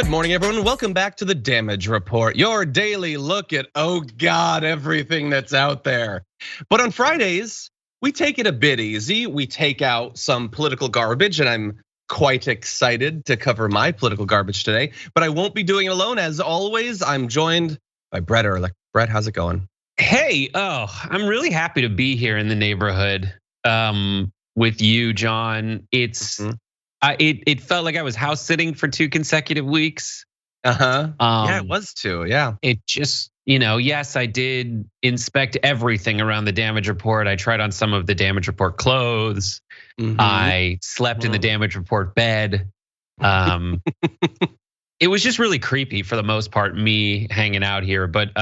Good morning, everyone. Welcome back to the Damage Report, your daily look at, oh God, everything that's out there. But on Fridays, we take it a bit easy. We take out some political garbage, and I'm quite excited to cover my political garbage today. But I won't be doing it alone. As always, I'm joined by Brett Erlich. Brett, how's it going? Hey, I'm really happy to be here in the neighborhood with you, John. It felt like I was house sitting for 2 consecutive weeks. Yeah, it was too. Yeah. It just, yes, I did inspect everything around the damage report. I tried on some of the damage report clothes. I slept in the damage report bed. It was just really creepy for the most part, me hanging out here. But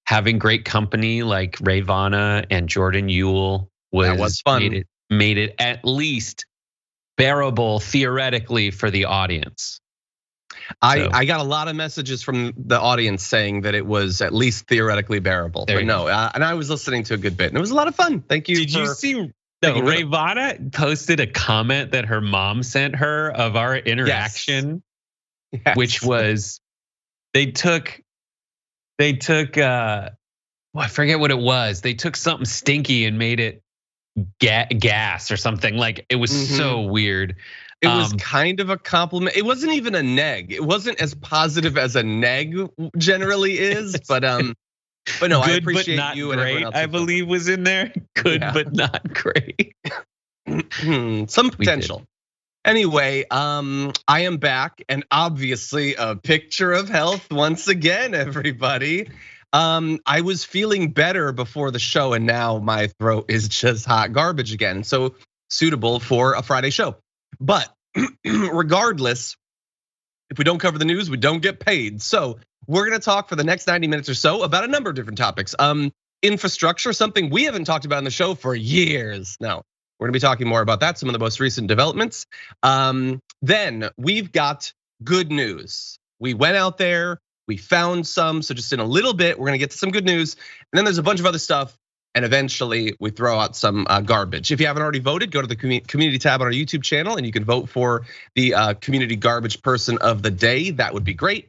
having great company like Ray Vana and Jordan Ewell was fun. Made it at least bearable theoretically for the audience. I got a lot of messages from the audience saying that it was at least theoretically bearable. But no, and I was listening to a good bit, and it was a lot of fun. Thank you. Did you see? Ray Vana posted a comment that her mom sent her of our interaction, which was they took. I forget what it was. They took something stinky and made it gas or something. Like it was so weird. It was kind of a compliment. It wasn't even a neg. It wasn't as positive as a neg generally is, but no, good, I appreciate but you and everyone else. I believe was in there. Good, but not great. Some potential. Anyway, I am back, and obviously a picture of health once again, everybody. I was feeling better before the show, and now my throat is just hot garbage again. So suitable for a Friday show. But regardless, if we don't cover the news, we don't get paid. So we're gonna talk for the next 90 minutes or so about a number of different topics. Infrastructure, something we haven't talked about in the show for years. No, we're gonna be talking more about that, some of the most recent developments. Then we've got good news. We went out there, we found some, so just in a little bit, we're gonna get to some good news. And then there's a bunch of other stuff. And eventually we throw out some garbage. If you haven't already voted, go to the community tab on our YouTube channel and you can vote for the community garbage person of the day. That would be great.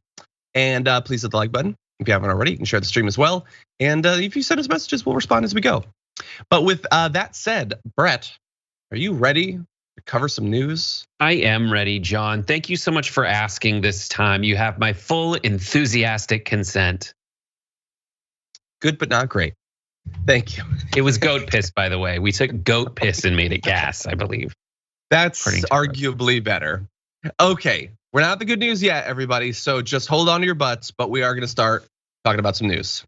And please hit the like button. If you haven't already, you can share the stream as well. And if you send us messages, we'll respond as we go. But with that said, Brett, are you ready to cover some news? I am ready, John. Thank you so much for asking this time. You have my full enthusiastic consent. Good, but not great. Thank you. It was goat piss, by the way. We took goat piss and made it gas, I believe. That's arguably better. Okay, we're not at the good news yet, everybody. So just hold on to your butts, but we are gonna start talking about some news.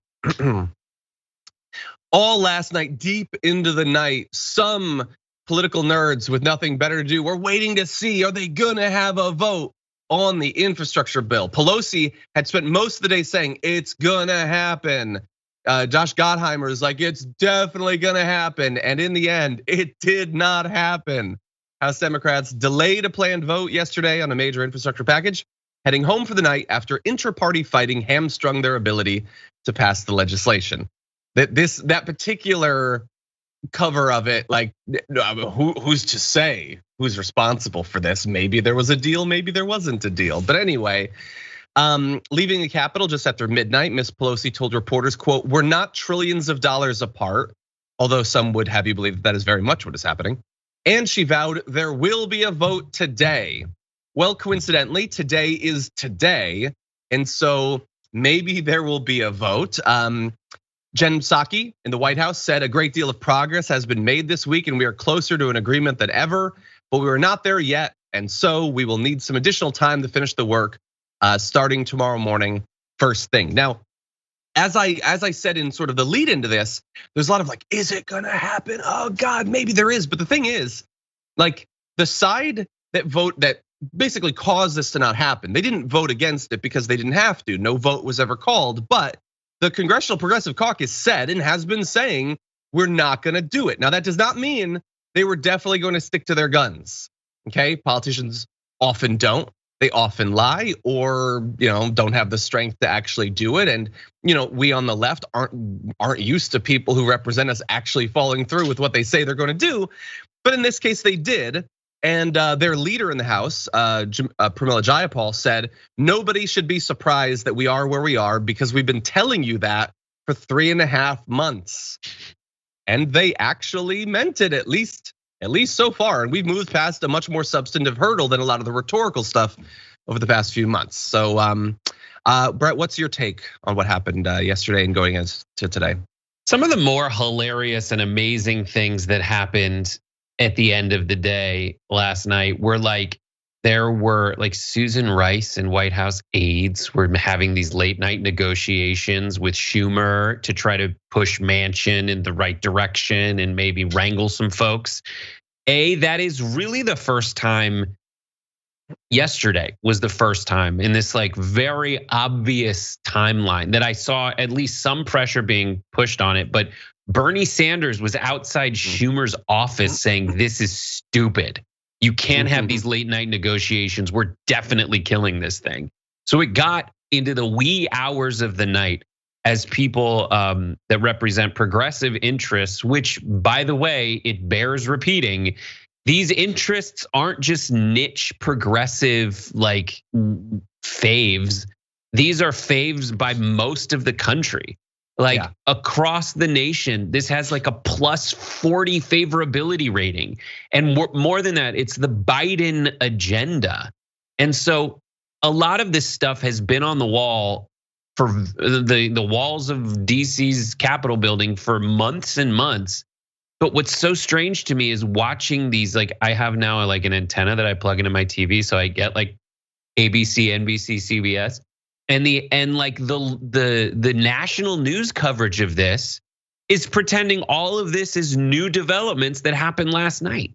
All last night, deep into the night, some political nerds with nothing better to do were waiting to see, are they gonna have a vote on the infrastructure bill? Pelosi had spent most of the day saying it's gonna happen. Josh Gottheimer is like, it's definitely gonna happen. And in the end, it did not happen. House Democrats delayed a planned vote yesterday on a major infrastructure package, heading home for the night after intra-party fighting hamstrung their ability to pass the legislation. That particular cover of it, like, who's to say who's responsible for this? Maybe there was a deal, maybe there wasn't a deal. But anyway, leaving the Capitol just after midnight, Ms. Pelosi told reporters, quote, "We're not trillions of dollars apart," although some would have you believe that is very much what is happening. And she vowed there will be a vote today. Well, coincidentally, today is today. And so maybe there will be a vote. Jen Psaki in the White House said a great deal of progress has been made this week and we are closer to an agreement than ever, but we are not there yet. And so we will need some additional time to finish the work. Starting tomorrow morning, first thing. Now, as I said in sort of the lead into this, there's a lot of like, is it gonna happen? Oh God, maybe there is. But the thing is, like the side that basically caused this to not happen, they didn't vote against it because they didn't have to. No vote was ever called. But the Congressional Progressive Caucus said and has been saying we're not gonna do it. Now that does not mean they were definitely going to stick to their guns. Okay, politicians often don't. They often lie or don't have the strength to actually do it. And we on the left aren't used to people who represent us actually following through with what they say they're going to do. But in this case, they did. And their leader in the House, Pramila Jayapal, said, nobody should be surprised that we are where we are because we've been telling you that for 3.5 months. And they actually meant it, at least so far. And we've moved past a much more substantive hurdle than a lot of the rhetorical stuff over the past few months. So Brett, what's your take on what happened yesterday and going into today? Some of the more hilarious and amazing things that happened at the end of the day last night were there were Susan Rice and White House aides were having these late night negotiations with Schumer to try to push Manchin in the right direction and maybe wrangle some folks. That is really the first time. Yesterday was the first time in this very obvious timeline that I saw at least some pressure being pushed on it. But Bernie Sanders was outside Schumer's office saying, this is stupid. You can't have these late night negotiations. We're definitely killing this thing. So it got into the wee hours of the night as people that represent progressive interests, which, by the way, it bears repeating, these interests aren't just niche progressive faves. These are faves by most of the country. Across the nation, this has a plus 40 favorability rating. And more than that, it's the Biden agenda. And so a lot of this stuff has been on the wall for the walls of DC's Capitol building for months and months. But what's so strange to me is watching these, I have now an antenna that I plug into my TV, so I get ABC, NBC, CBS, and the national news coverage of this is pretending all of this is new developments that happened last night.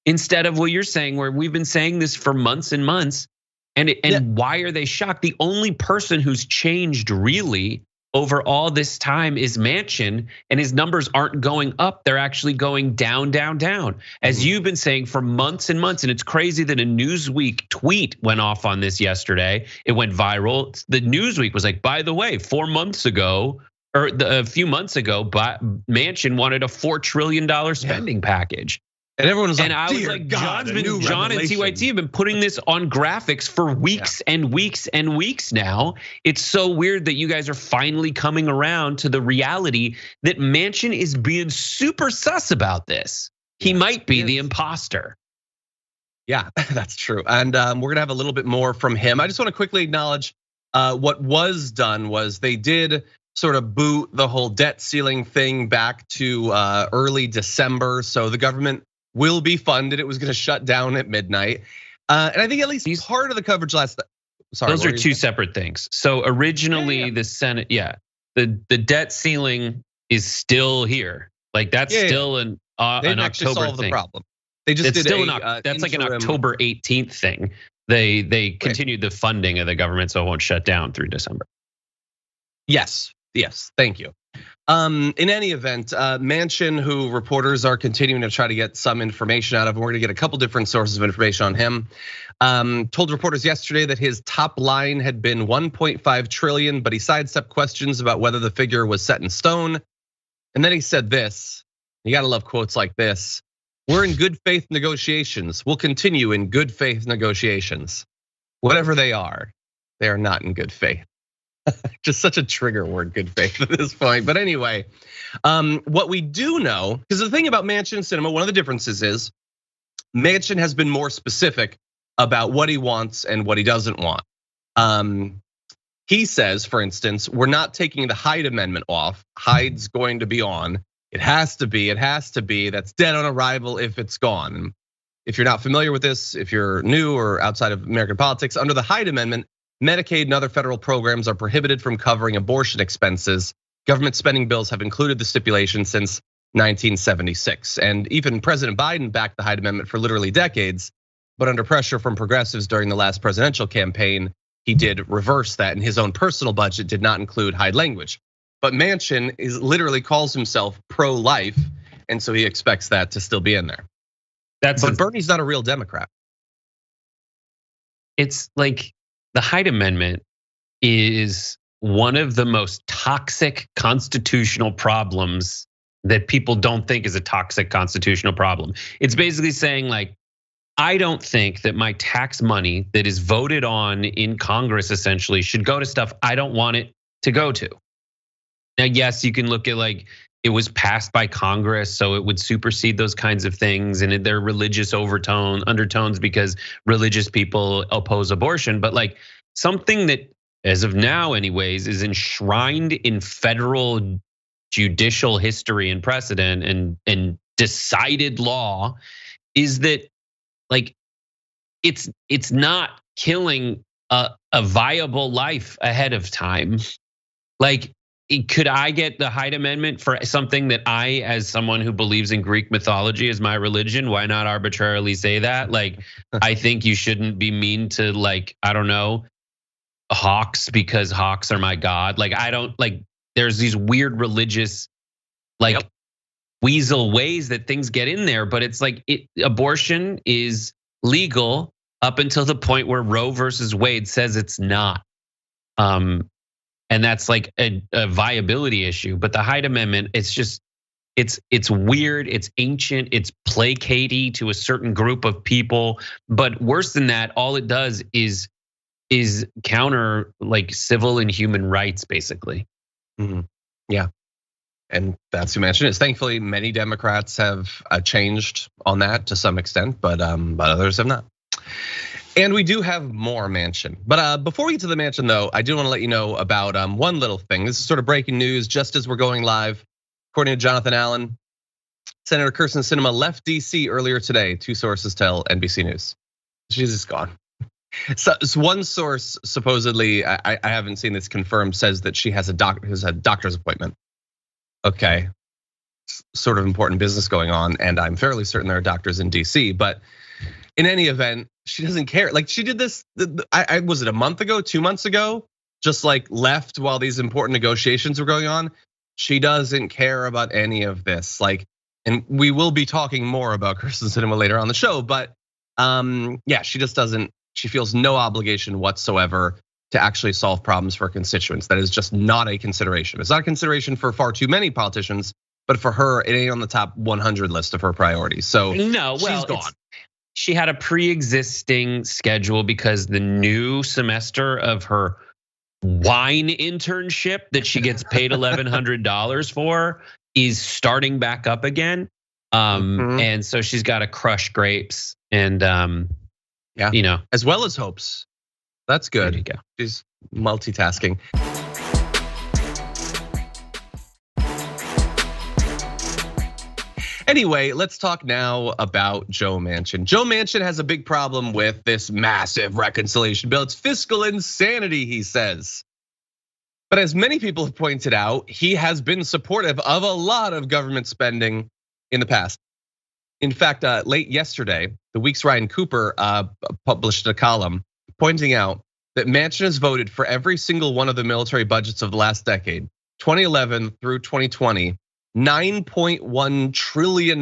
Instead of what you're saying, where we've been saying this for months and months, and why are they shocked? The only person who's changed really over all this time is Manchin, and his numbers aren't going up. They're actually going down, down, down. As you've been saying for months and months, and it's crazy that a Newsweek tweet went off on this yesterday. It went viral. The Newsweek was by the way, 4 months ago, or a few months ago, Manchin wanted a $4 trillion spending package. And everyone was and I was John and TYT have been putting this on graphics for weeks and weeks and weeks now. It's so weird that you guys are finally coming around to the reality that Manchin is being super sus about this. He might be the imposter. Yeah, that's true. And we're gonna have a little bit more from him. I just want to quickly acknowledge what was done was they did sort of boot the whole debt ceiling thing back to early December. So the government will be funded. It was going to shut down at midnight. And I think at least part of the coverage last night. Sorry, those are two separate things. So originally the Senate, the debt ceiling is still here. That's still an October solve thing. The problem. They just did still that's an October 18th thing. They continued the funding of the government, so it won't shut down through December. Yes, thank you. In any event, Manchin, who reporters are continuing to try to get some information out of, and we're gonna get a couple different sources of information on him, told reporters yesterday that his top line had been 1.5 trillion, but he sidestepped questions about whether the figure was set in stone. And then he said this, you gotta love quotes like this: we're in good faith negotiations. We'll continue in good faith negotiations. Whatever they are not in good faith. Just such a trigger word, good faith at this point. But anyway, what we do know, because the thing about Manchin and Sinema, one of the differences is Manchin has been more specific about what he wants and what he doesn't want. He says, for instance, we're not taking the Hyde Amendment off. Hyde's going to be on. It has to be. That's dead on arrival if it's gone. If you're not familiar with this, if you're new or outside of American politics, under the Hyde Amendment, Medicaid and other federal programs are prohibited from covering abortion expenses. Government spending bills have included the stipulation since 1976. And even President Biden backed the Hyde Amendment for literally decades. But under pressure from progressives during the last presidential campaign, he did reverse that, and his own personal budget did not include Hyde language. But Manchin literally calls himself pro-life, and so he expects that to still be in there. But Bernie's not a real Democrat. It's the Hyde Amendment is one of the most toxic constitutional problems that people don't think is a toxic constitutional problem. It's basically saying like, I don't think that my tax money that is voted on in Congress essentially should go to stuff I don't want it to go to. Now, yes, you can look at like it was passed by Congress, so it would supersede those kinds of things, and they're religious undertones because religious people oppose abortion. But like something that, as of now, anyways, is enshrined in federal judicial history and precedent and decided law is that like it's not killing a viable life ahead of time. Like, could I get the Hyde Amendment for something that I, as someone who believes in Greek mythology as my religion, why not arbitrarily say that? Like, I think you shouldn't be mean to like, I don't know, hawks because hawks are my god. Like, I don't like, there's these weird religious like weasel ways that things get in there, but it's like abortion is legal up until the point where Roe versus Wade says it's not. And that's like a viability issue. But the Hyde Amendment, it's just, it's weird, it's ancient, it's placatey to a certain group of people. But worse than that, all it does is counter like civil and human rights, basically. Mm-hmm. Yeah. And that's who Manchin is. Thankfully, many Democrats have changed on that to some extent, but others have not. And we do have more Manchin. But before we get to the Manchin, though, I do want to let you know about one little thing. This is sort of breaking news just as we're going live. According to Jonathan Allen, Senator Kyrsten Sinema left DC earlier today. Two sources tell NBC News. She's just gone. So one source supposedly, I haven't seen this confirmed, says that she has a doctor's appointment. Okay, sort of important business going on, and I'm fairly certain there are doctors in DC. But in any event, she doesn't care. Like she did this, was it a month ago, 2 months ago? Just like left while these important negotiations were going on. She doesn't care about any of this. Like, and we will be talking more about Kyrsten Sinema later on the show. But yeah, she just doesn't. She feels no obligation whatsoever to actually solve problems for constituents. That is just not a consideration. It's not a consideration for far too many politicians, but for her, it ain't on the top 100 list of her priorities. So no, well, she's gone. She had a pre-existing schedule because the new semester of her wine internship that she gets paid $1,100 for is starting back up again. And so she's got to crush grapes and yeah, you know, as well as hopes. That's good. There you go. She's multitasking. Anyway, let's talk now about Joe Manchin. Joe Manchin has a big problem with this massive reconciliation bill. It's fiscal insanity, he says. But as many people have pointed out, he has been supportive of a lot of government spending in the past. In fact, late yesterday, the Week's Ryan Cooper published a column pointing out that Manchin has voted for every single one of the military budgets of the last decade, 2011 through 2020, $9.1 trillion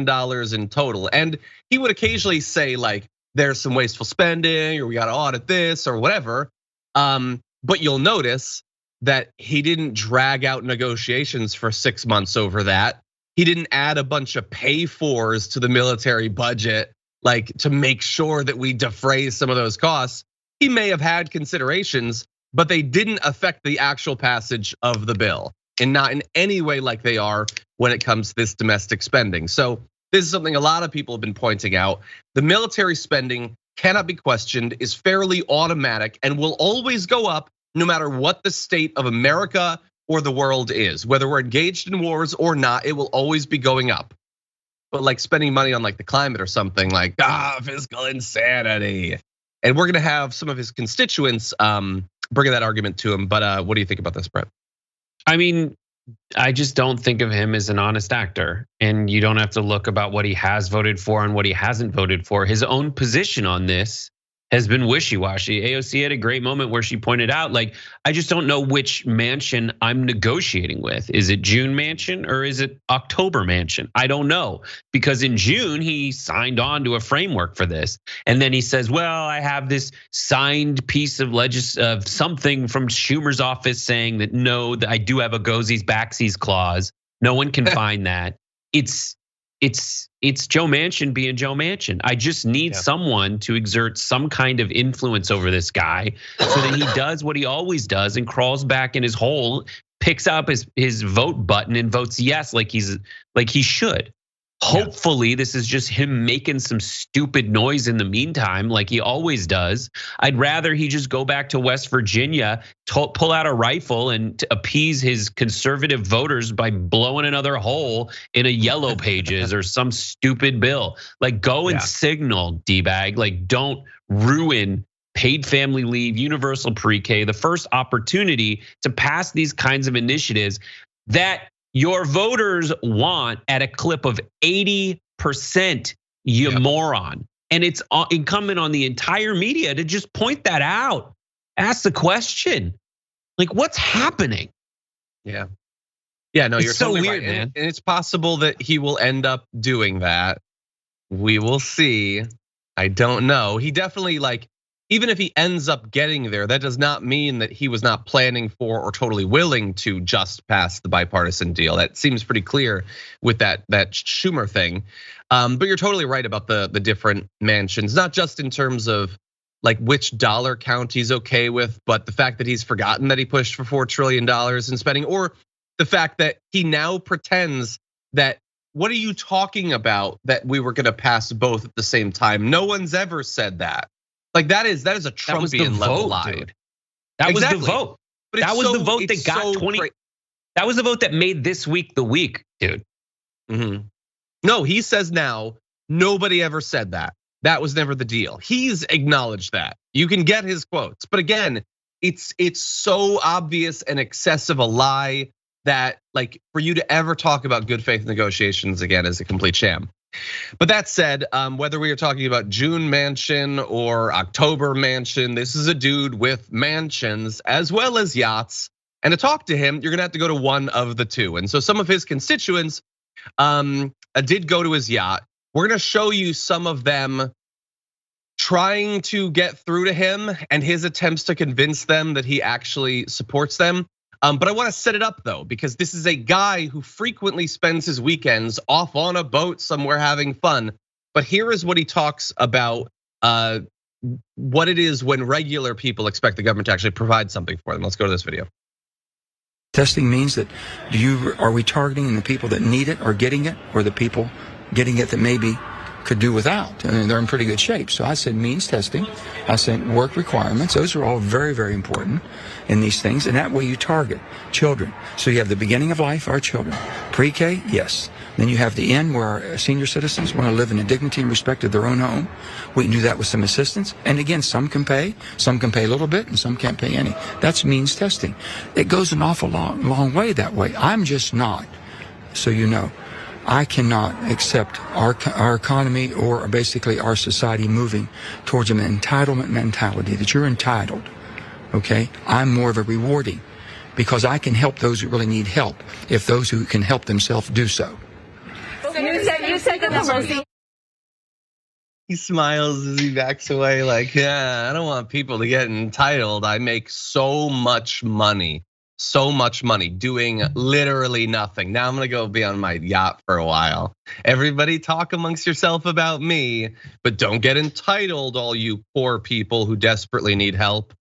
in total. And he would occasionally say like, there's some wasteful spending, or we gotta audit this or whatever. But you'll notice that he didn't drag out negotiations for 6 months over that. He didn't add a bunch of pay-fors to the military budget, like to make sure that we defray some of those costs. He may have had considerations, but they didn't affect the actual passage of the bill, and not in any way like they are when it comes to this domestic spending. So this is something a lot of people have been pointing out. The military spending cannot be questioned, is fairly automatic, and will always go up no matter what the state of America or the world is. Whether we're engaged in wars or not, it will always be going up. But like spending money on like the climate or something, like fiscal insanity. And we're gonna have some of his constituents bringing that argument to him. But what do you think about this, Brett? I mean, I just don't think of him as an honest actor. And you don't have to look about what he has voted for and what he hasn't voted for. His own position on this has been wishy-washy. AOC had a great moment where she pointed out, like, I just don't know which Manchin I'm negotiating with. Is it June Manchin or is it October Manchin? I don't know, because in June he signed on to a framework for this. And then he says, well, I have this signed piece of something from Schumer's office saying that no, that I do have a goesies backsies clause. No one can find that. it's Joe Manchin being Joe Manchin. I just need someone to exert some kind of influence over this guy so that he does what he always does and crawls back in his hole, picks up his vote button and votes yes like he should. Hopefully this is just him making some stupid noise in the meantime, like he always does. I'd rather he just go back to West Virginia, pull out a rifle and appease his conservative voters by blowing another hole in a yellow pages or some stupid bill. Like go and signal, D-bag, like don't ruin paid family leave, universal pre-K, the first opportunity to pass these kinds of initiatives that your voters want at a clip of 80%, you moron. And it's incumbent on the entire media to just point that out. Ask the question, like what's happening? Yeah, no, you're so totally weird, right. man. And it's possible that he will end up doing that. We will see. I don't know. He definitely even if he ends up getting there, that does not mean that he was not planning for or totally willing to just pass the bipartisan deal. That seems pretty clear with that Schumer thing. But you're totally right about the different mansions, not just in terms of which dollar count he's okay with, but the fact that he's forgotten that he pushed for $4 trillion in spending, or the fact that he now pretends that, what are you talking about that we were gonna pass both at the same time? No one's ever said that. That is a Trumpian level lie. Dude. That was the vote. But that was the vote that got 20. That was the vote that made this week the week, dude. No, he says now nobody ever said that. That was never the deal. He's acknowledged that. You can get his quotes, but again, it's so obvious and excessive a lie that for you to ever talk about good faith negotiations again is a complete sham. But that said, whether we are talking about June Manchin or October Manchin, this is a dude with mansions as well as yachts. And to talk to him, you're gonna have to go to one of the two. And so some of his constituents did go to his yacht. We're gonna show you some of them trying to get through to him and his attempts to convince them that he actually supports them. But I want to set it up though, because this is a guy who frequently spends his weekends off on a boat somewhere having fun. But here is what he talks about what it is when regular people expect the government to actually provide something for them. Let's go to this video. Testing means that are we targeting the people that need it or getting it, or the people getting it that maybe could do without? I mean, they're in pretty good shape. So I said means testing. I said work requirements. Those are all very, very important in these things. And that way you target children. So you have the beginning of life, our children. Pre-K, yes. Then you have the end where our senior citizens want to live in the dignity and respect of their own home. We can do that with some assistance. And again, some can pay a little bit, and some can't pay any. That's means testing. It goes an awful long way that way. I'm just not, so you know. I cannot accept our economy or basically our society moving towards an entitlement mentality that you're entitled, okay? I'm more of a rewarding, because I can help those who really need help if those who can help themselves do so. So you said that Pelosi. He smiles as he backs away yeah, I don't want people to get entitled. I make so much money doing literally nothing. Now I'm gonna go be on my yacht for a while. Everybody talk amongst yourself about me, but don't get entitled, all you poor people who desperately need help.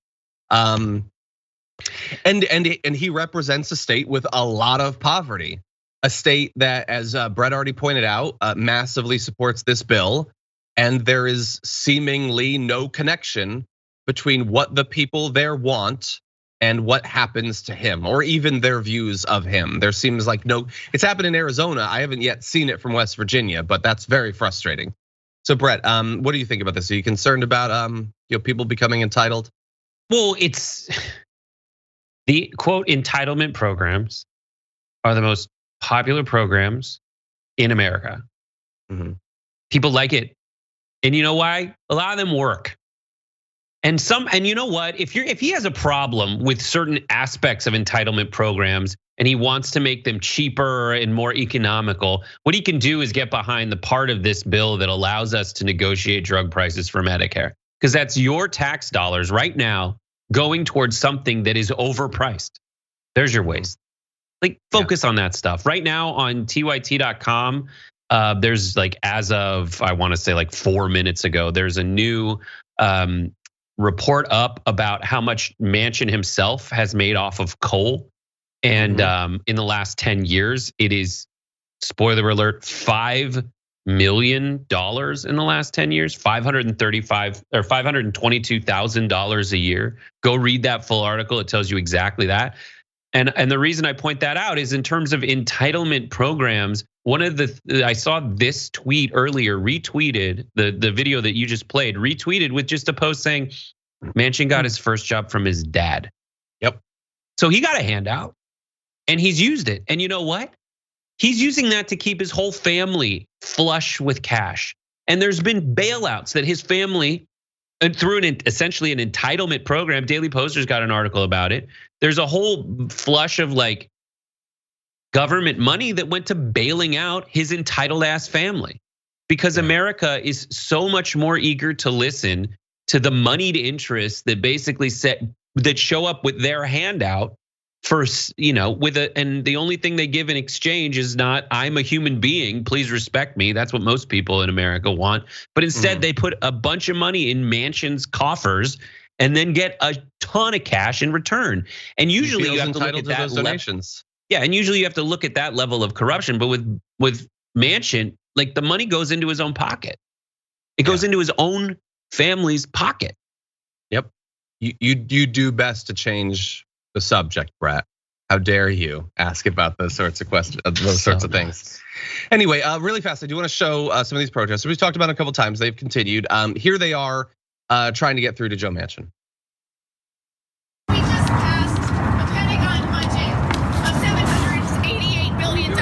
And he represents a state with a lot of poverty, a state that, as Brett already pointed out, massively supports this bill. And there is seemingly no connection between what the people there want and what happens to him, or even their views of him. There seems like no, it's happened in Arizona. I haven't yet seen it from West Virginia, but that's very frustrating. So Brett, what do you think about this? Are you concerned about people becoming entitled? Well, it's the quote entitlement programs are the most popular programs in America. People like it, and you know why? A lot of them work. And you know what? If he has a problem with certain aspects of entitlement programs and he wants to make them cheaper and more economical, what he can do is get behind the part of this bill that allows us to negotiate drug prices for Medicare, because that's your tax dollars right now going towards something that is overpriced. There's your waste. Like focus on that stuff. Right now on tyt.com, there's like, as of, I want to say like 4 minutes ago, there's a new report up about how much Manchin himself has made off of coal. And in the last 10 years, it is, spoiler alert, $5 million in the last 10 years, $522,000 a year. Go read that full article. It tells you exactly that. And the reason I point that out is in terms of entitlement programs. One of I saw this tweet earlier, retweeted the video that you just played, retweeted with just a post saying Manchin got his first job from his dad. Yep. So he got a handout and he's used it. And you know what? He's using that to keep his whole family flush with cash. And there's been bailouts that his family, through essentially an entitlement program. Daily Poster's got an article about it. There's a whole flush of like government money that went to bailing out his entitled ass family, because America is so much more eager to listen to the moneyed interests that basically that show up with their handout first, and the only thing they give in exchange is not, I'm a human being, please respect me. That's what most people in America want. But instead they put a bunch of money in Manchin's coffers and then get a ton of cash in return. And usually you have to look at that donations. Yeah, and usually you have to look at that level of corruption. But with Manchin, like the money goes into his own pocket. It goes into his own family's pocket. Yep. You do best to change the subject, Brett. How dare you ask about those sorts of questions, those sorts of things. Anyway, really fast, I do want to show some of these protests. We've talked about it a couple times. They've continued. Here they are trying to get through to Joe Manchin. We just passed a Pentagon budget of $788 billion. No,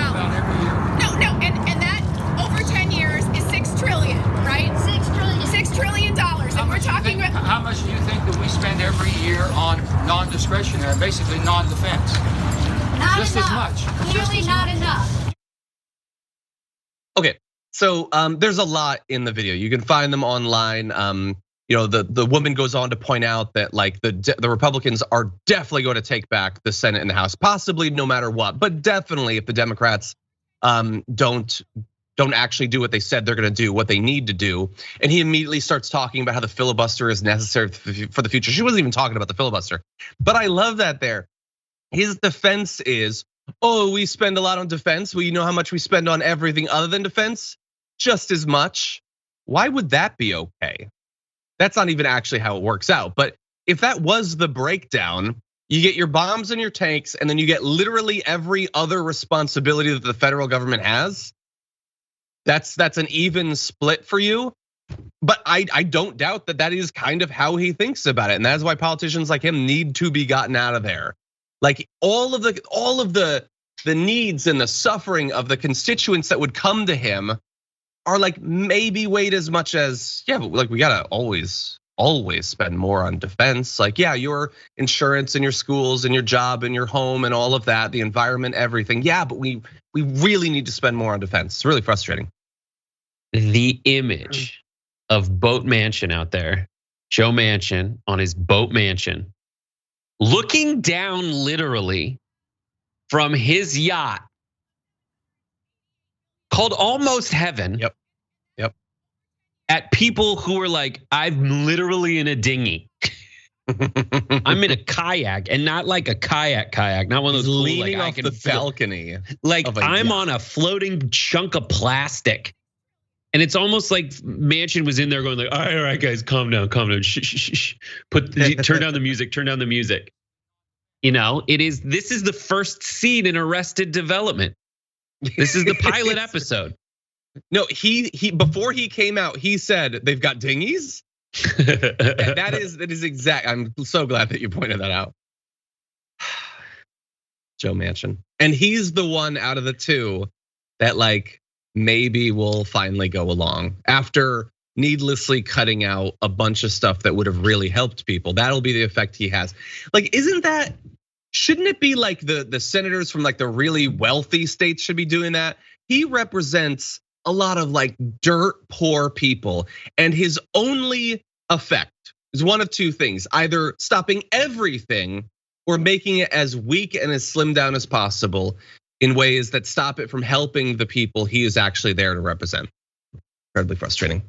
and that over 10 years is $6 trillion, right? $6 trillion. And we're talking about how much do you think that we spend every year on non-discretionary, basically non-defense? not Just enough. as much. Clearly not enough. Okay, so there's a lot in the video. You can find them online. The woman goes on to point out that like the Republicans are definitely going to take back the Senate and the House, possibly no matter what, but definitely if the Democrats don't actually do what they said they're going to do, what they need to do. And he immediately starts talking about how the filibuster is necessary for the future. She wasn't even talking about the filibuster, but I love that there. His defense is, oh, we spend a lot on defense. Well, you know how much we spend on everything other than defense? Just as much. Why would that be okay? That's not even actually how it works out. But if that was the breakdown, you get your bombs and your tanks, and then you get literally every other responsibility that the federal government has. That's an even split for you. But I don't doubt that is kind of how he thinks about it. And that's why politicians like him need to be gotten out of there. Like all of the needs and the suffering of the constituents that would come to him are like maybe weighed as much as, but like we gotta always spend more on defense. Like, your insurance and your schools and your job and your home and all of that, the environment, everything. Yeah, but we really need to spend more on defense. It's really frustrating. The image of Boat Manchin out there, Joe Manchin on his Boat Manchin, looking down literally from his yacht called Almost Heaven. Yep. At people who are like, I'm literally in a dinghy. I'm in a kayak, and not like a kayak, not one of those cool, leaning like, off the balcony. Like I'm on a floating chunk of plastic. And it's almost like Manchin was in there going like, all right, guys, calm down. Shh. Turn down the music. This is the first scene in Arrested Development. This is the pilot episode. No, he before he came out, he said they've got dinghies. that is exact. I'm so glad that you pointed that out. Joe Manchin. And he's the one out of the two that like maybe will finally go along after needlessly cutting out a bunch of stuff that would have really helped people. That'll be the effect he has. Like, shouldn't it be like the senators from like the really wealthy states should be doing that? He represents a lot of like dirt poor people, and his only effect is one of two things: either stopping everything or making it as weak and as slimmed down as possible in ways that stop it from helping the people he is actually there to represent. Incredibly frustrating.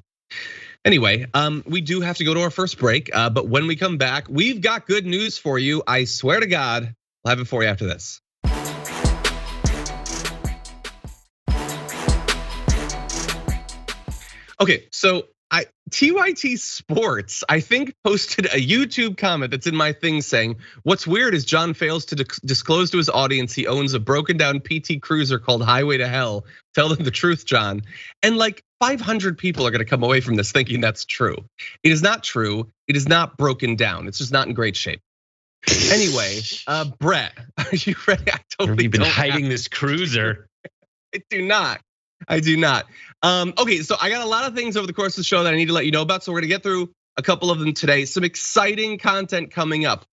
Anyway, we do have to go to our first break, but when we come back, we've got good news for you. I swear to God, I'll have it for you after this. Okay, so TYT Sports, I think, posted a YouTube comment that's in my thing saying, what's weird is John fails to disclose to his audience he owns a broken down PT Cruiser called Highway to Hell. Tell them the truth, John. And like 500 people are gonna come away from this thinking that's true. It is not true. It is not broken down. It's just not in great shape. Anyway, Brett, are you ready? I totally You've been hiding this cruiser. I do not. Okay, so I got a lot of things over the course of the show that I need to let you know about. So we're gonna get through a couple of them today. Some exciting content coming up.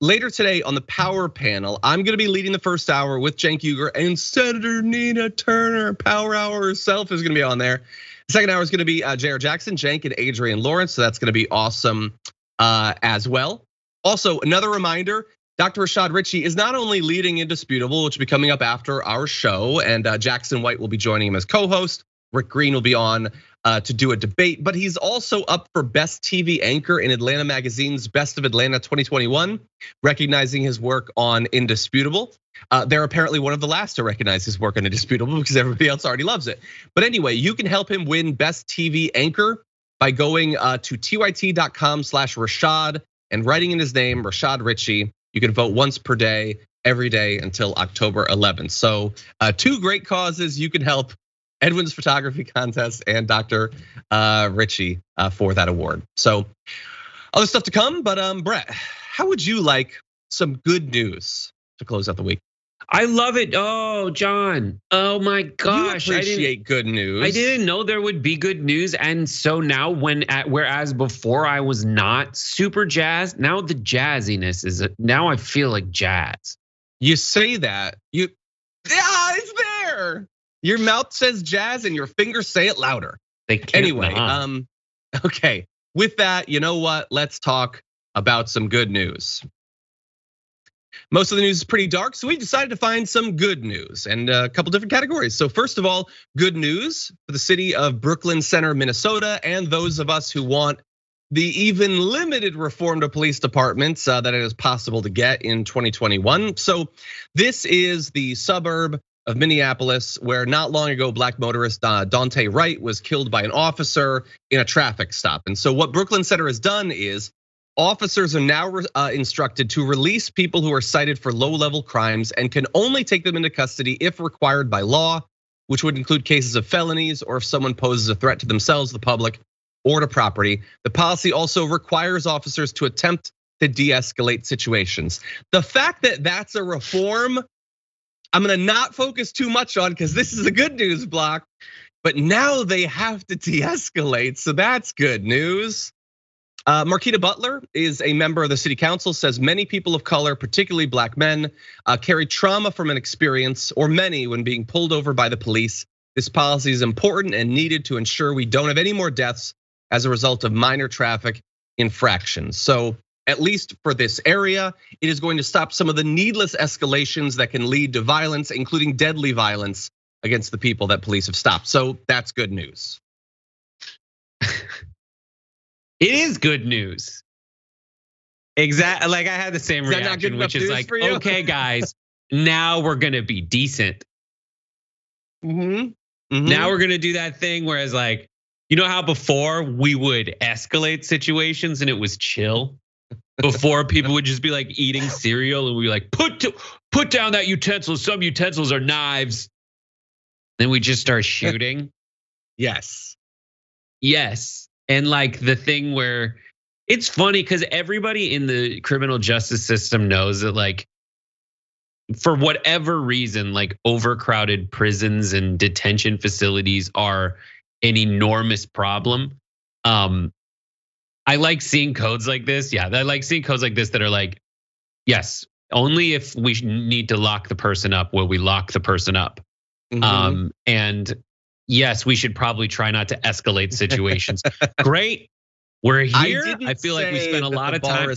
Later today on the Power Panel, I'm gonna be leading the first hour with Cenk Uygur, and Senator Nina Turner, Power Hour herself, is gonna be on there. The second hour is gonna be J.R. Jackson, Cenk, and Adrian Lawrence. So that's gonna be awesome as well. Also, another reminder, Dr. Rashad Ritchie is not only leading Indisputable, which will be coming up after our show, and Jackson White will be joining him as co-host. Rick Green will be on to do a debate, but he's also up for Best TV Anchor in Atlanta Magazine's Best of Atlanta 2021, recognizing his work on Indisputable. They're apparently one of the last to recognize his work on Indisputable because everybody else already loves it. But anyway, you can help him win Best TV Anchor by going to tyt.com/Rashad and writing in his name, Rashad Ritchie. You can vote once per day, every day until October 11th. So 2 great causes you can help: Edwin's Photography Contest and Dr. Ritchie for that award. So other stuff to come, but Brett, how would you like some good news to close out the week? I love it. Oh, John. Oh my gosh. You appreciate good news. I didn't know there would be good news. And so now whereas before I was not super jazzed, now the jazziness is, now I feel like jazz. You say that, yeah, it's there. Your mouth says jazz and your fingers say it louder. They can't. Anyway, okay. With that, you know what? Let's talk about some good news. Most of the news is pretty dark, so we decided to find some good news and a couple different categories. So first of all, good news for the city of Brooklyn Center, Minnesota, and those of us who want the even limited reform to police departments that it is possible to get in 2021. So this is the suburb of Minneapolis, where not long ago, black motorist Dante Wright was killed by an officer in a traffic stop. And so what Brooklyn Center has done is officers are now instructed to release people who are cited for low-level crimes and can only take them into custody if required by law, which would include cases of felonies or if someone poses a threat to themselves, the public, or to property. The policy also requires officers to attempt to de-escalate situations. The fact that that's a reform, I'm gonna not focus too much on because this is a good news block, but now they have to de-escalate, so that's good news. Marquita Butler is a member of the city council, says many people of color, particularly black men, carry trauma from an experience or many when being pulled over by the police. This policy is important and needed to ensure we don't have any more deaths as a result of minor traffic infractions. So at least for this area, it is going to stop some of the needless escalations that can lead to violence, including deadly violence against the people that police have stopped. So that's good news. It is good news. Exactly, like I had the same reaction, which is like, okay, guys, now we're gonna be decent. Now we're gonna do that thing whereas like, you know how before we would escalate situations and it was chill? Before people would just be like eating cereal and we like, put down that utensil, some utensils are knives. Then we just start shooting. Yes. And like the thing where it's funny because everybody in the criminal justice system knows that like for whatever reason, like overcrowded prisons and detention facilities are an enormous problem. I like seeing codes like this. Yeah, I like seeing codes like this that are like, yes, only if we need to lock the person up will we lock the person up. And yes, we should probably try not to escalate situations. Great, we're here. I feel like we spent a lot of time.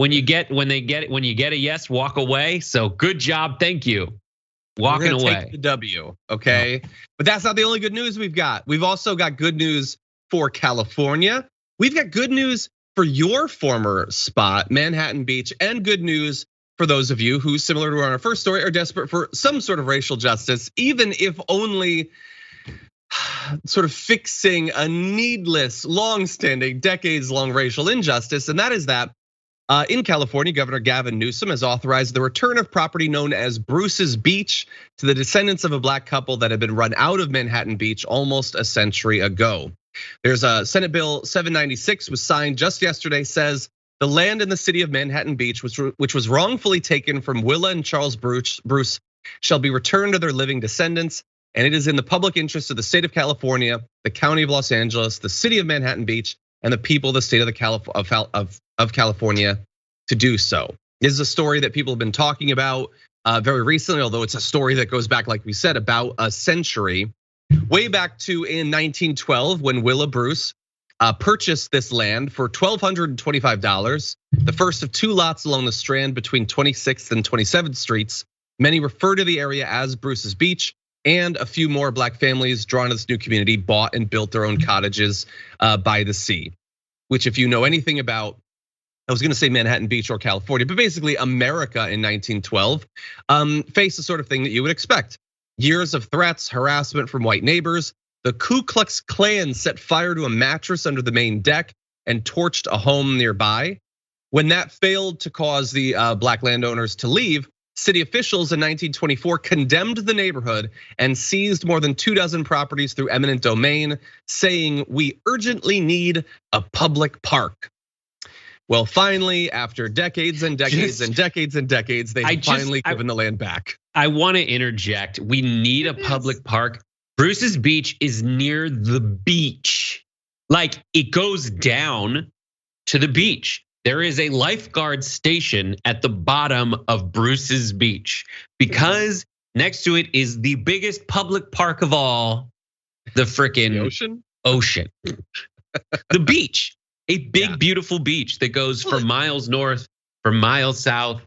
when you get a yes, walk away. So good job, thank you. Walking away. Take the W, okay? No. But that's not the only good news we've got. We've also got good news for California. We've got good news for your former spot, Manhattan Beach, and good news for those of you who, similar to our first story, are desperate for some sort of racial justice, even if only sort of fixing a needless, long-standing, decades-long racial injustice, and that is that in California, Governor Gavin Newsom has authorized the return of property known as Bruce's Beach to the descendants of a black couple that had been run out of Manhattan Beach almost a century ago. There's a Senate Bill 796 was signed just yesterday, says the land in the city of Manhattan Beach, which was wrongfully taken from Willa and Charles Bruce, shall be returned to their living descendants. And it is in the public interest of the state of California, the county of Los Angeles, the city of Manhattan Beach, and the people of the state of California to do so. This is a story that people have been talking about very recently, although it's a story that goes back, like we said, about a century. Way back to in 1912, when Willa Bruce purchased this land for $1,225, the first of two lots along the Strand between 26th and 27th Streets. Many refer to the area as Bruce's Beach, and a few more black families drawn to this new community bought and built their own cottages by the sea. Which, if you know anything about, I was gonna say Manhattan Beach or California, but basically America in 1912 faced the sort of thing that you would expect. Years of threats, harassment from white neighbors. The Ku Klux Klan set fire to a mattress under the main deck and torched a home nearby. When that failed to cause the black landowners to leave, city officials in 1924 condemned the neighborhood and seized more than 24 properties through eminent domain, saying, "We urgently need a public park." Well, finally, after decades and decades and decades and decades, they've finally given the land back. I want to interject. We need a public park. Bruce's Beach is near the beach. Like, it goes down to the beach. There is a lifeguard station at the bottom of Bruce's Beach because next to it is the biggest public park of all, the frickin' ocean. The beach, a big, beautiful beach that goes from miles north, from miles south.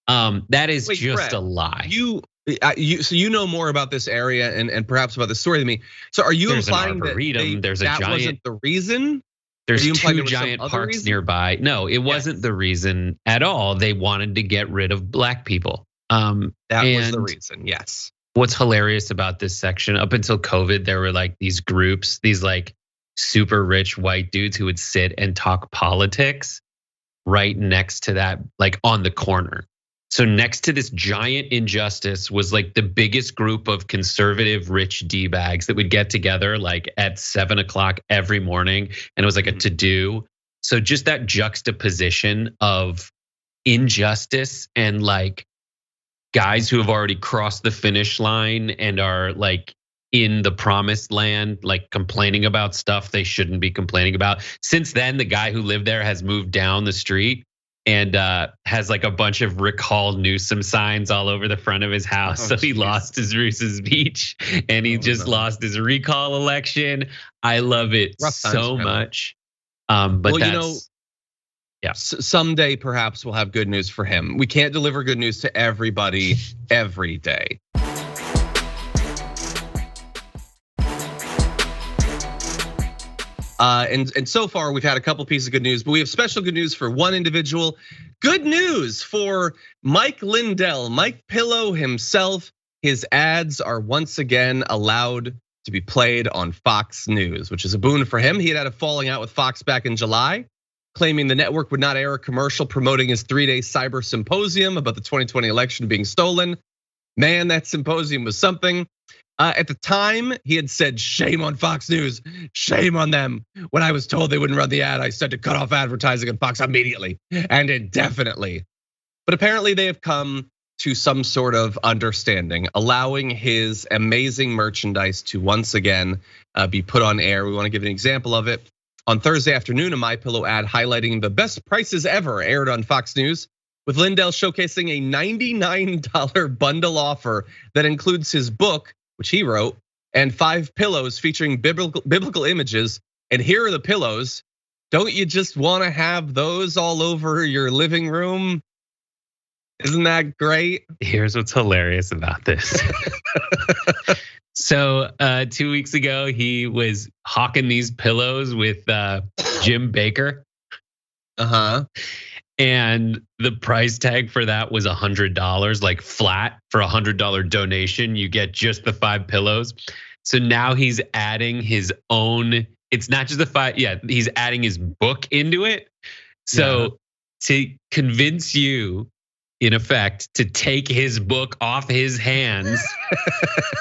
That is just Brett, a lie. So you know more about this area and perhaps about the story than me. So are you implying that that wasn't the reason? There's two giant parks nearby. No, it wasn't the reason at all. They wanted to get rid of black people. That was the reason, yes. What's hilarious about this section, up until COVID, there were like these groups, these like super rich white dudes who would sit and talk politics right next to that, like on the corner. So next to this giant injustice was like the biggest group of conservative rich D-bags that would get together like at 7 o'clock every morning. And it was like a to-do. So just that juxtaposition of injustice and like guys who have already crossed the finish line and are like in the promised land, like complaining about stuff they shouldn't be complaining about. Since then, the guy who lived there has moved down the street and has like a bunch of recall Newsom signs all over the front of his house. So he lost his Bruce's Beach and he just lost his recall election. I love it so much. But that's, someday perhaps we'll have good news for him. We can't deliver good news to everybody every day. And so far we've had a couple pieces of good news, but we have special good news for one individual. Good news for Mike Lindell, MyPillow himself. His ads are once again allowed to be played on Fox News, which is a boon for him. He had a falling out with Fox back in July, claiming the network would not air a commercial promoting his 3-day cyber symposium about the 2020 election being stolen. Man, that symposium was something. At the time, he had said, "Shame on Fox News, shame on them." When I was told they wouldn't run the ad, I said to cut off advertising on Fox immediately and indefinitely. But apparently they have come to some sort of understanding, allowing his amazing merchandise to once again be put on air. We want to give an example of it. On Thursday afternoon, a MyPillow ad highlighting the best prices ever aired on Fox News, with Lindell showcasing a $99 bundle offer that includes his book, which he wrote, and 5 pillows featuring biblical images. And here are the pillows. don't you just want to have those all over your living room? Isn't that great? Here's what's hilarious about this. So 2 weeks ago, he was hawking these pillows with Jim Baker. And the price tag for that was $100, like flat for $100 donation. You get just the 5 pillows. So now he's adding his own. It's not just the 5. Yeah, he's adding his book into it. So to convince you, in effect, to take his book off his hands,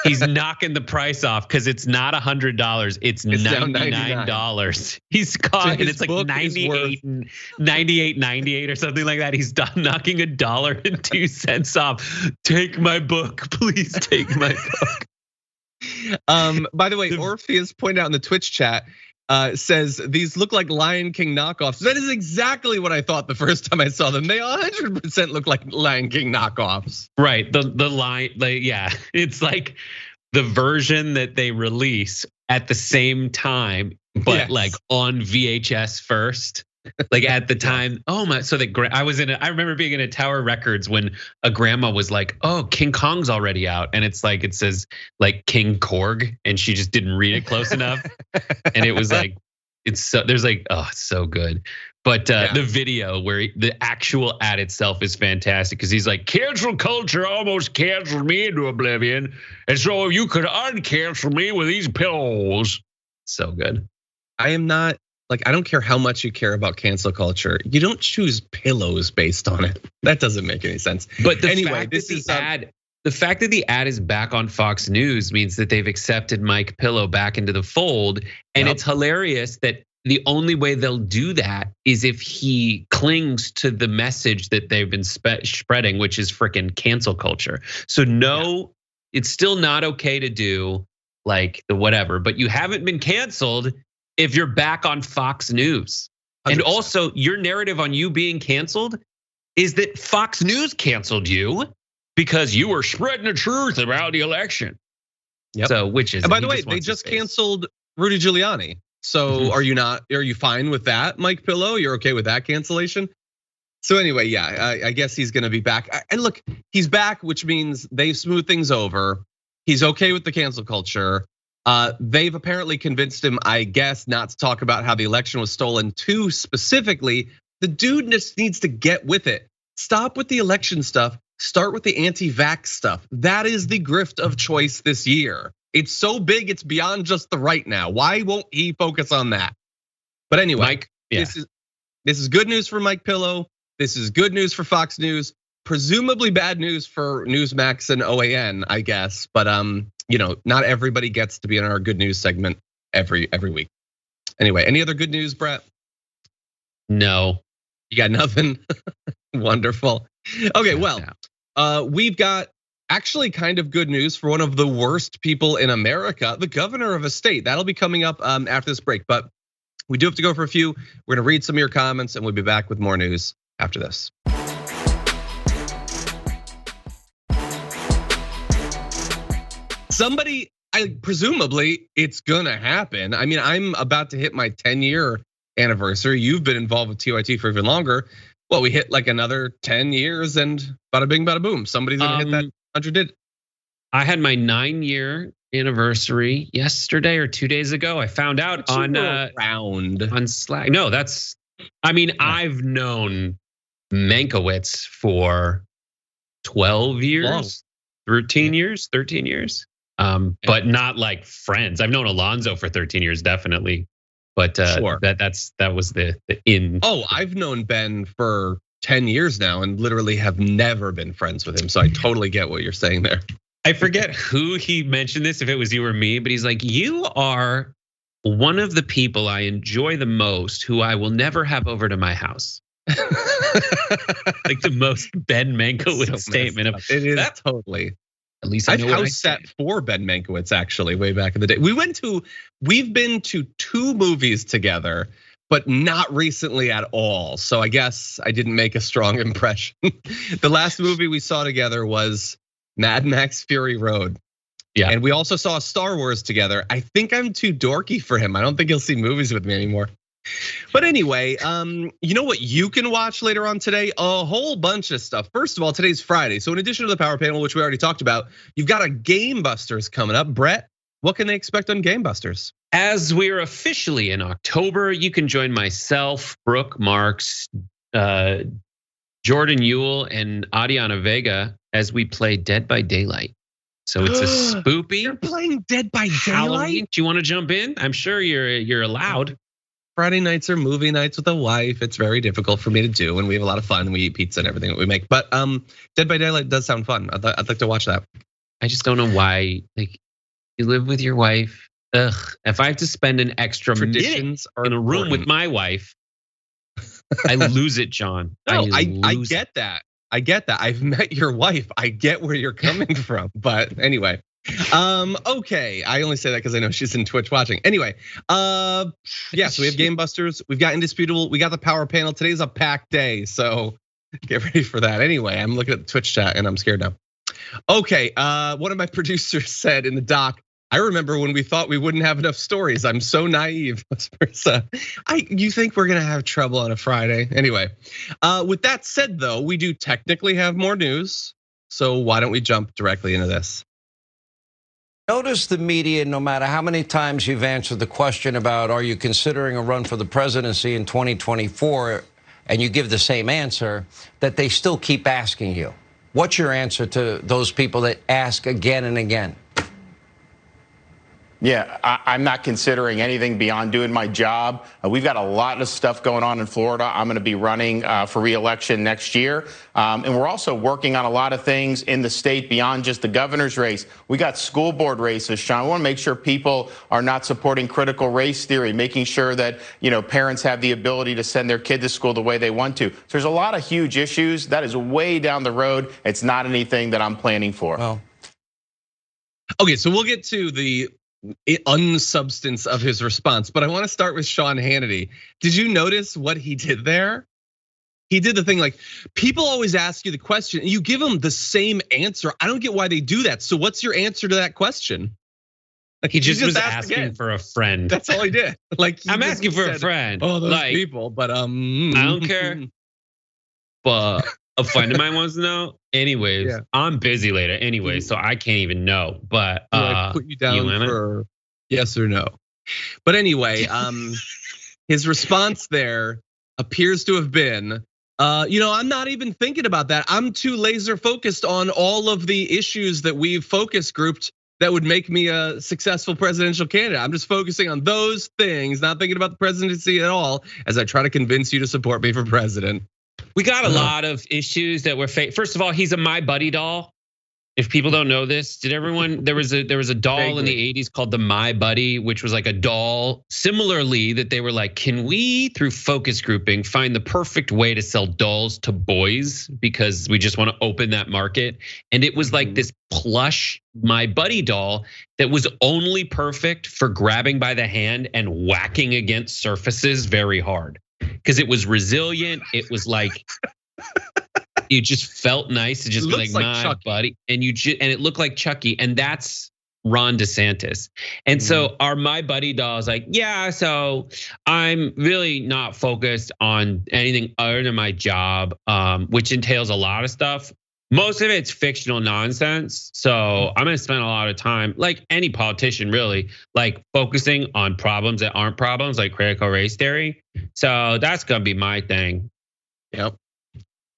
he's knocking the price off because it's not $100, it's $99. He's caught, and it's like 98.98 or something like that. He's done knocking $1.02 off. Take my book, please take my book. By the way, Orpheus pointed out in the Twitch chat, says these look like Lion King knockoffs. That is exactly what I thought the first time I saw them. They 100% look like Lion King knockoffs. Right, the line, yeah, it's like the version that they release at the same time, but like on VHS first. Like at the time, oh my! So I remember being in a Tower Records when a grandma was like, "Oh, King Kong's already out," and it says like King Korg, and she just didn't read it close enough, and it was like, it's so good. But the video where the actual ad itself is fantastic because he's like, cancel culture almost canceled me into oblivion, and so you could uncancel me with these pillows. So good. I am not. Like, I don't care how much you care about cancel culture. You don't choose pillows based on it. That doesn't make any sense. But the fact that the ad is back on Fox News means that they've accepted Mike Pillow back into the fold. And it's hilarious that the only way they'll do that is if he clings to the message that they've been spreading, which is freaking cancel culture. So it's still not okay to do like the whatever, but you haven't been canceled if you're back on Fox News. 100%. And also your narrative on you being canceled is that Fox News canceled you because you were spreading the truth about the election. So which is, and by the way, they just canceled Rudy Giuliani. So are you fine with that, Mike Pillow? You're okay with that cancellation? So anyway, I guess he's gonna be back. And look, he's back, which means they've smoothed things over. He's okay with the cancel culture. They've apparently convinced him, I guess, not to talk about how the election was stolen too specifically. The dude just needs to get with it. Stop with the election stuff. Start with the anti-vax stuff. That is the grift of choice this year. It's so big, it's beyond just the right now. Why won't he focus on that? But anyway, Mike, this is good news for Mike Pillow. This is good news for Fox News. Presumably bad news for Newsmax and OAN, I guess. But not everybody gets to be in our good news segment every week. Anyway, any other good news, Brett? No. You got nothing? Wonderful. Okay, well, we've got actually kind of good news for one of the worst people in America, the governor of a state. That'll be coming up after this break, but we do have to go for a few. We're gonna read some of your comments and we'll be back with more news after this. Somebody, presumably it's gonna happen. I mean, I'm about to hit my 10-year anniversary. You've been involved with TYT for even longer. Well, we hit like another 10 years and bada bing, bada boom. Somebody's gonna hit that 100. I had my 9-year anniversary yesterday or 2 days ago. I found out on Slack. No, I've known Mankiewicz for 12 years, 13 years. But not like friends. I've known Alonzo for 13 years, definitely. But sure. that was the in. Oh, I've known Ben for 10 years now and literally have never been friends with him. So I totally get what you're saying there. I forget who he mentioned this, if it was you or me, but he's like, you are one of the people I enjoy the most who I will never have over to my house. Like the most Ben Mankiewicz statement. It is totally. At least I've house sat for Ben Mankiewicz actually way back in the day. We've been to 2 movies together, but not recently at all. So I guess I didn't make a strong impression. The last movie we saw together was Mad Max Fury Road. Yeah. And we also saw Star Wars together. I think I'm too dorky for him. I don't think he'll see movies with me anymore. But anyway, you know what you can watch later on today? A whole bunch of stuff. First of all, today's Friday. So in addition to the power panel, which we already talked about, you've got a Game Busters coming up. Brett, what can they expect on Game Busters? As we're officially in October, you can join myself, Brooke Marks, Jordan Ewell, and Adiana Vega as we play Dead by Daylight. So it's a spoopy. You're playing Dead by Daylight? Halloween. Do you want to jump in? I'm sure you're allowed. Friday nights are movie nights with a wife. It's very difficult for me to do, and we have a lot of fun. And we eat pizza and everything that we make. But Dead by Daylight does sound fun. I'd like to watch that. I just don't know why. Like, you live with your wife. Ugh. If I have to spend an extra minute in a room with my wife, I lose it, John. No, I get that. I get that. I've met your wife. I get where you're coming from. But anyway. Okay, I only say that because I know she's in Twitch watching. Anyway, so we have Game Busters, we've got Indisputable, we got the power panel. Today's a packed day, so get ready for that. Anyway, I'm looking at the Twitch chat and I'm scared now. Okay, one of my producers said in the doc, I remember when we thought we wouldn't have enough stories. I'm so naive. You think we're gonna have trouble on a Friday? Anyway, with that said, though, we do technically have more news. So why don't we jump directly into this? Notice the media, no matter how many times you've answered the question about are you considering a run for the presidency in 2024, and you give the same answer, that they still keep asking you. What's your answer to those people that ask again and again? Yeah, I'm not considering anything beyond doing my job. We've got a lot of stuff going on in Florida. I'm going to be running for re-election next year. And we're also working on a lot of things in the state beyond just the governor's race. We got school board races, Sean. We want to make sure people are not supporting critical race theory, making sure that, parents have the ability to send their kid to school the way they want to. So there's a lot of huge issues. That is way down the road. It's not anything that I'm planning for. Well. Okay, so we'll get to the unsubstance of his response, but I want to start with Sean Hannity. Did you notice what he did there? He did the thing like, people always ask you the question and you give them the same answer. I don't get why they do that. So what's your answer to that question? Like he just was asking for a friend. That's all he did. Like I'm asking for a friend. Oh, those people, but I don't care. But a friend of mine wants to know. Anyways, yeah. I'm busy later anyway, so I can't even know. But I put you down for yes or no. But anyway, his response there appears to have been, I'm not even thinking about that. I'm too laser focused on all of the issues that we've focus grouped that would make me a successful presidential candidate. I'm just focusing on those things, not thinking about the presidency at all, as I try to convince you to support me for president. We got a lot of issues that were fake. First of all, he's a My Buddy doll. If people don't know this, there was a doll in the 80s called the My Buddy, which was like a doll similarly that they were like, can we, through focus grouping, find the perfect way to sell dolls to boys because we just want to open that market? And it was like this plush My Buddy doll that was only perfect for grabbing by the hand and whacking against surfaces very hard. Because it was resilient, it was like you just felt nice to just be like my Chucky. Buddy, and it looked like Chucky, and that's Ron DeSantis. And so our My Buddy doll is like, yeah, so I'm really not focused on anything other than my job, which entails a lot of stuff. Most of it's fictional nonsense. So I'm gonna spend a lot of time, like any politician really, like focusing on problems that aren't problems, like critical race theory. So that's gonna be my thing. Yep.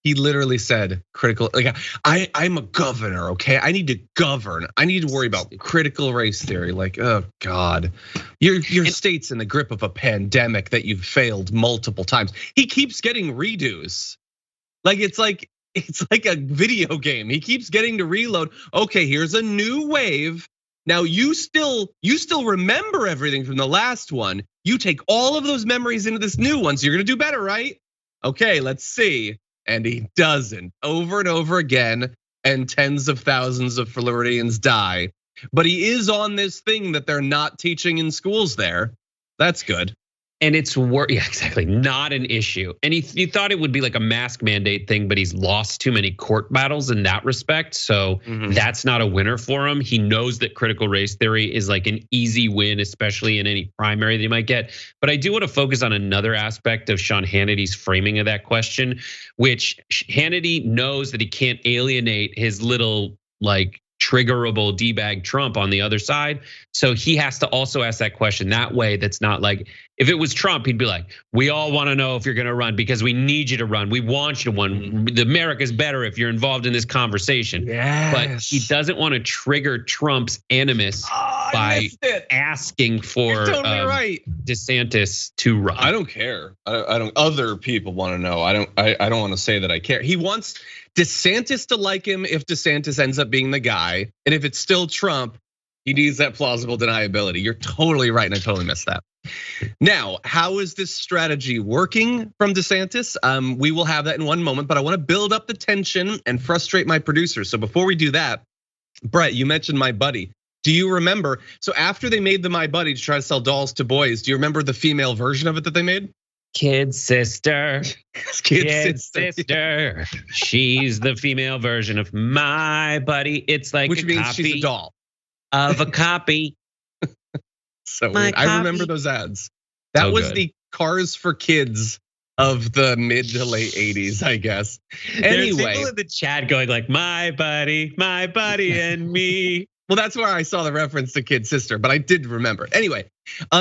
He literally said critical, like I'm a governor, okay? I need to govern. I need to worry about critical race theory. Like, oh God, your state's in the grip of a pandemic that you've failed multiple times. He keeps getting redos. It's like a video game. He keeps getting to reload. Okay, here's a new wave. Now you still remember everything from the last one. You take all of those memories into this new one, so you're gonna do better, right? Okay, let's see. And he doesn't, over and over again, and tens of thousands of Floridians die. But he is on this thing that they're not teaching in schools there. That's good. And it's yeah, exactly, not an issue. And he thought it would be like a mask mandate thing, but he's lost too many court battles in that respect. So that's not a winner for him. He knows that critical race theory is like an easy win, especially in any primary that he might get. But I do want to focus on another aspect of Sean Hannity's framing of that question, which Hannity knows that he can't alienate his little like triggerable D-bag Trump on the other side. So he has to also ask that question that way. That's not like, if it was Trump, he'd be like, we all want to know if you're going to run because we need you to run. We want you to run. The America's better if you're involved in this conversation. Yes. But he doesn't want to trigger Trump's animus by asking for right. DeSantis to run. I don't care. I don't. Other people want to know. I don't want to say that I care. He wants DeSantis to like him if DeSantis ends up being the guy, and if it's still Trump, he needs that plausible deniability. You're totally right, and I totally missed that. Now, how is this strategy working from DeSantis? We will have that in one moment, but I want to build up the tension and frustrate my producers. So before we do that, Brett, you mentioned My Buddy. Do you remember? So after they made the My Buddy to try to sell dolls to boys, do you remember the female version of it that they made? Kid sister, kid sister. She's the female version of My Buddy. It's like which a means copy she's a doll of a copy. So weird. I remember those ads. That was the Cars for Kids of the mid to late 80s, I guess. Anyway, there's people in the chat going like, my buddy and me. Well, that's where I saw the reference to Kid Sister, but I did remember. Anyway,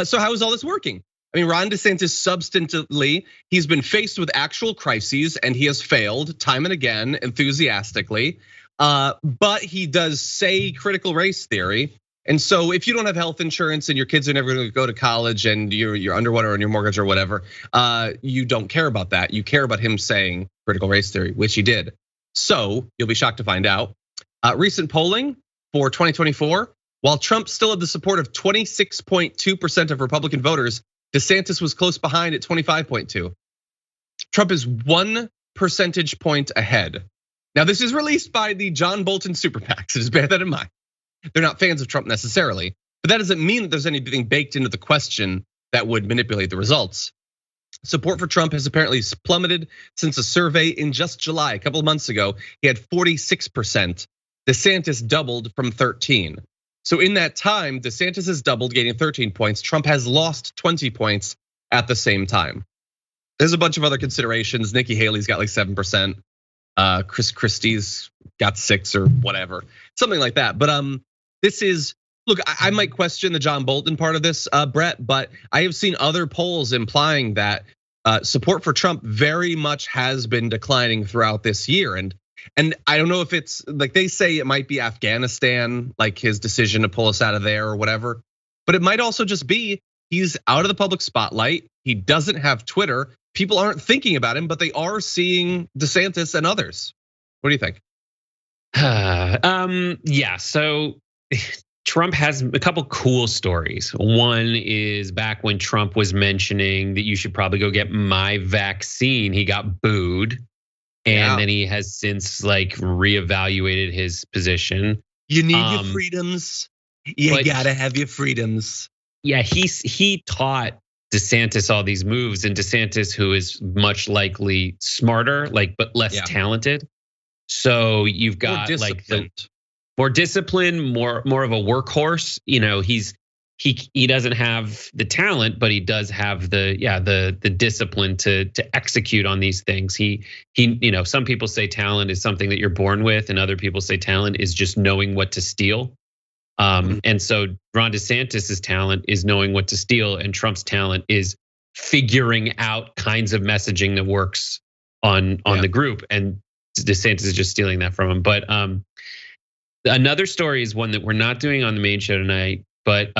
so how is all this working? I mean, Ron DeSantis substantively, he's been faced with actual crises and he has failed time and again, enthusiastically. But he does say critical race theory. And so if you don't have health insurance and your kids are never gonna go to college and you're underwater on your mortgage or whatever, you don't care about that. You care about him saying critical race theory, which he did. So you'll be shocked to find out. Recent polling for 2024, while Trump still had the support of 26.2% of Republican voters, DeSantis was close behind at 25.2. Trump is 1 percentage point ahead. Now, this is released by the John Bolton super PAC, so just bear that in mind. They're not fans of Trump necessarily, but that doesn't mean that there's anything baked into the question that would manipulate the results. Support for Trump has apparently plummeted since a survey in just July, a couple of months ago. He had 46%. DeSantis doubled from 13. So in that time, DeSantis has doubled, gaining 13 points. Trump has lost 20 points at the same time. There's a bunch of other considerations. Nikki Haley's got like 7%. Chris Christie's got 6 or whatever, something like that. But this is, look, I might question the John Bolton part of this, Brett, but I have seen other polls implying that support for Trump very much has been declining throughout this year. And I don't know if it's like they say it might be Afghanistan, like his decision to pull us out of there or whatever, but it might also just be he's out of the public spotlight. He doesn't have Twitter. People aren't thinking about him, but they are seeing DeSantis and others. What do you think? Yeah, so Trump has a couple cool stories. One is back when Trump was mentioning that you should probably go get my vaccine, he got booed. And then he has since like reevaluated his position. You need your freedoms. You gotta have your freedoms. Yeah, he taught DeSantis all these moves, and DeSantis, who is much likely smarter, like but less talented. So you've got like the more disciplined, more of a workhorse. You know, he doesn't have the talent, but he does have the discipline to execute on these things. He you know, some people say talent is something that you're born with, and other people say talent is just knowing what to steal. And so Ron DeSantis's talent is knowing what to steal, and Trump's talent is figuring out kinds of messaging that works on the group. And DeSantis is just stealing that from him. But another story is one that we're not doing on the main show tonight. But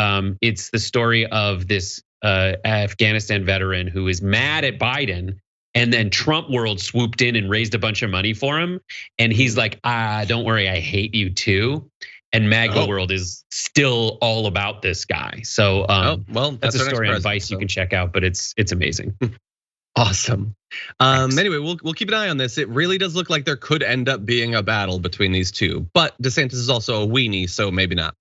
it's the story of this Afghanistan veteran who is mad at Biden, and then Trump world swooped in and raised a bunch of money for him. And he's like, don't worry, I hate you too. And MAGA world is still all about this guy. So well, that's a story on Vice you can check out, but it's amazing. Awesome. Anyway, we'll keep an eye on this. It really does look like there could end up being a battle between these two, but DeSantis is also a weenie, so maybe not.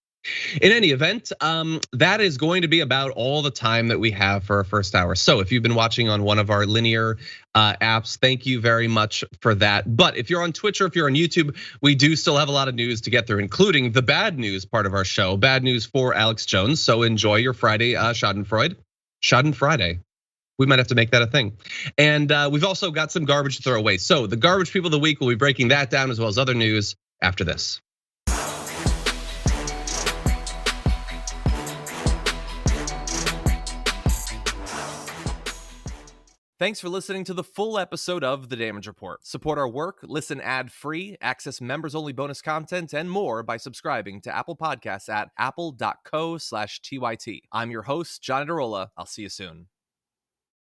In any event, that is going to be about all the time that we have for our first hour. So if you've been watching on one of our linear apps, thank you very much for that. But if you're on Twitch or if you're on YouTube, we do still have a lot of news to get through, including the bad news part of our show. Bad news for Alex Jones. So enjoy your Friday Schadenfreude. We might have to make that a thing. And we've also got some garbage to throw away. So the garbage people of the week, we'll be breaking that down as well as other news after this. Thanks for listening to the full episode of The Damage Report. Support our work, listen ad-free, access members-only bonus content, and more by subscribing to Apple Podcasts at apple.co/TYT. I'm your host, John Adarola. I'll see you soon.